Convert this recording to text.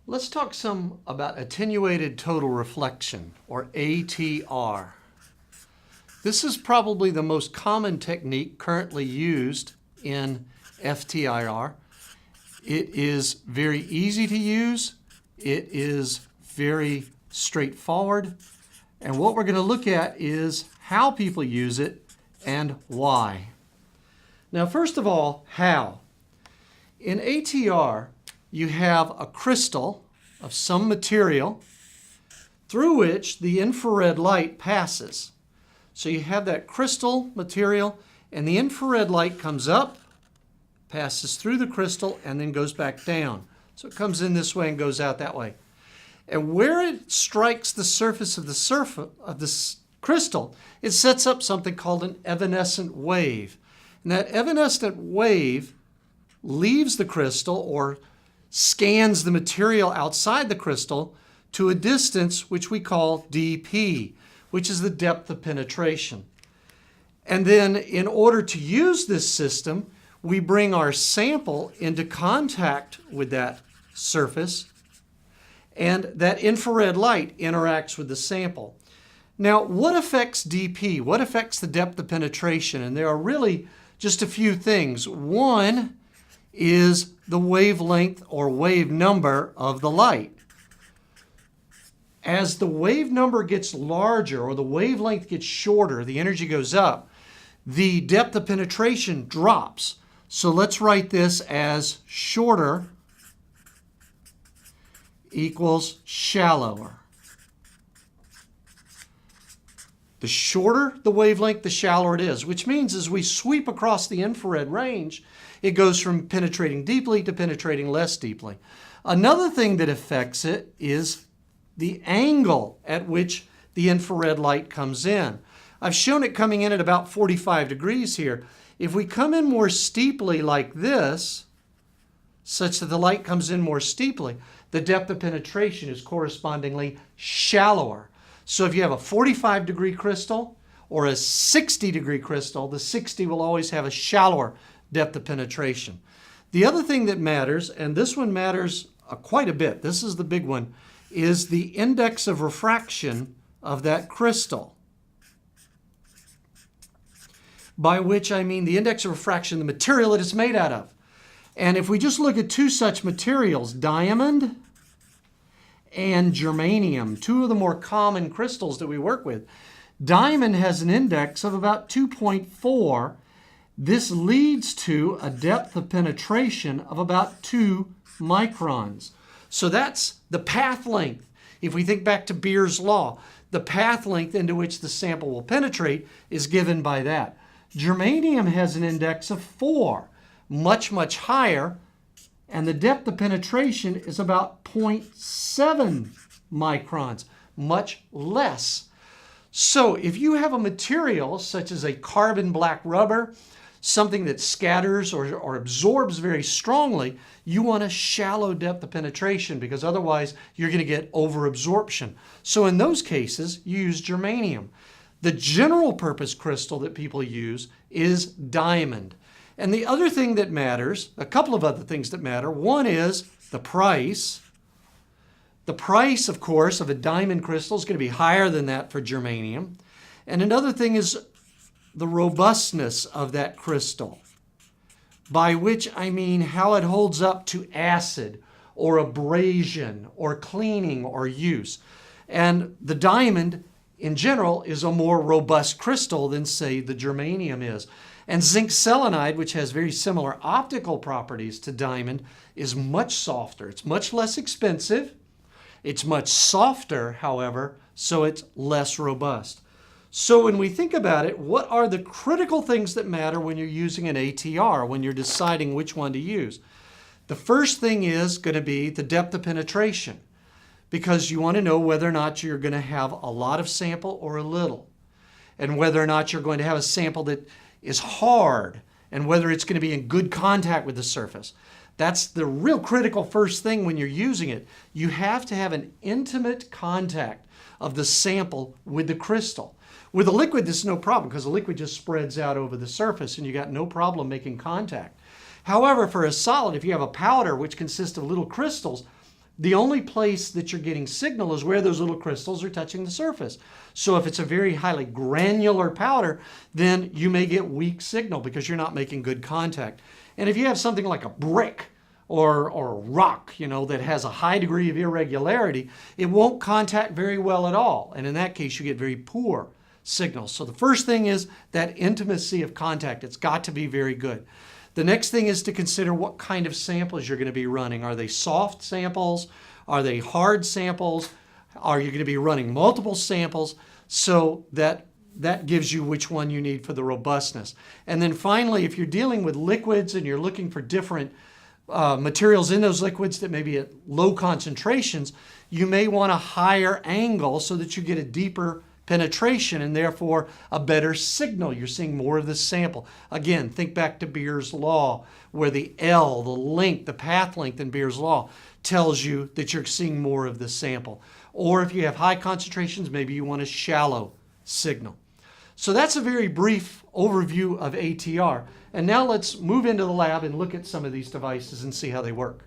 Let's talk some about attenuated total reflection, or ATR. This is probably the most common technique currently used in FTIR. It is very easy to use. It is very straightforward. And what we're going to look at is how people use it and why. Now, first of all, how? In ATR, you have a crystal of some material through which the infrared light passes. So you have that crystal material, and the infrared light comes up, passes through the crystal, and then goes back down. So it comes in this way and goes out that way. And where it strikes the surface of the crystal, it sets up something called an evanescent wave. And that evanescent wave leaves the crystal or scans the material outside the crystal to a distance which we call dP, which is the depth of penetration. And then in order to use this system, we bring our sample into contact with that surface, and that infrared light interacts with the sample. Now, what affects dP? What affects the depth of penetration? And there are really just a few things. One is the wavelength or wave number of the light. As the wave number gets larger or the wavelength gets shorter, the energy goes up, the depth of penetration drops. So let's write this as shorter equals shallower. The shorter the wavelength, the shallower it is, which means as we sweep across the infrared range, it goes from penetrating deeply to penetrating less deeply. Another thing that affects it is the angle at which the infrared light comes in. I've shown it coming in at about 45 degrees here. If we come in more steeply like this, such that the light comes in more steeply, the depth of penetration is correspondingly shallower. So if you have a 45-degree crystal or a 60-degree crystal, the 60 will always have a shallower depth of penetration. The other thing that matters, and this one matters quite a bit, this is the big one, is the index of refraction of that crystal. By which I mean the index of refraction, the material that it's made out of. And if we just look at two such materials, diamond and germanium, two of the more common crystals that we work with, diamond has an index of about 2.4. This leads to a depth of penetration of about 2 microns. So that's the path length. If we think back to Beer's law, the path length into which the sample will penetrate is given by that. Germanium has an index of 4, much, much higher, and the depth of penetration is about 0.7 microns, much less. So if you have a material such as a carbon black rubber, something that scatters or absorbs very strongly, you want a shallow depth of penetration because otherwise you're going to get overabsorption. So in those cases, you use germanium. The general purpose crystal that people use is diamond. And the other thing that matters, a couple of other things that matter, one is the price. The price, of course, of a diamond crystal is going to be higher than that for germanium. And another thing is the robustness of that crystal, by which I mean how it holds up to acid or abrasion or cleaning or use. And the diamond in general is a more robust crystal than, say, the germanium is. And zinc selenide, which has very similar optical properties to diamond, is much softer. It's much less expensive. It's much softer, however, so it's less robust. So when we think about it, what are the critical things that matter when you're using an ATR, when you're deciding which one to use? The first thing is going to be the depth of penetration, because you want to know whether or not you're going to have a lot of sample or a little, and whether or not you're going to have a sample that is hard, and whether it's going to be in good contact with the surface. That's the real critical first thing when you're using it. You have to have an intimate contact of the sample with the crystal. With a liquid, this is no problem because the liquid just spreads out over the surface and you got no problem making contact. However, for a solid, if you have a powder which consists of little crystals, The only place that you're getting signal is where those little crystals are touching the surface. So if it's a very highly granular powder, then you may get weak signal because you're not making good contact. And if you have something like a brick or a rock, that has a high degree of irregularity, it won't contact very well at all. And in that case, you get very poor signals. So the first thing is that intimacy of contact. It's got to be very good. The next thing is to consider what kind of samples you're going to be running. Are they soft samples? Are they hard samples? Are you going to be running multiple samples? So that gives you which one you need for the robustness. And then finally, if you're dealing with liquids and you're looking for different materials in those liquids that may be at low concentrations, you may want a higher angle so that you get a deeper penetration and therefore a better signal. You're seeing more of the sample. Again, think back to Beer's law, where the L, the length, the path length in Beer's law tells you that you're seeing more of the sample. Or if you have high concentrations, maybe you want a shallow signal. So that's a very brief overview of ATR. And now let's move into the lab and look at some of these devices and see how they work.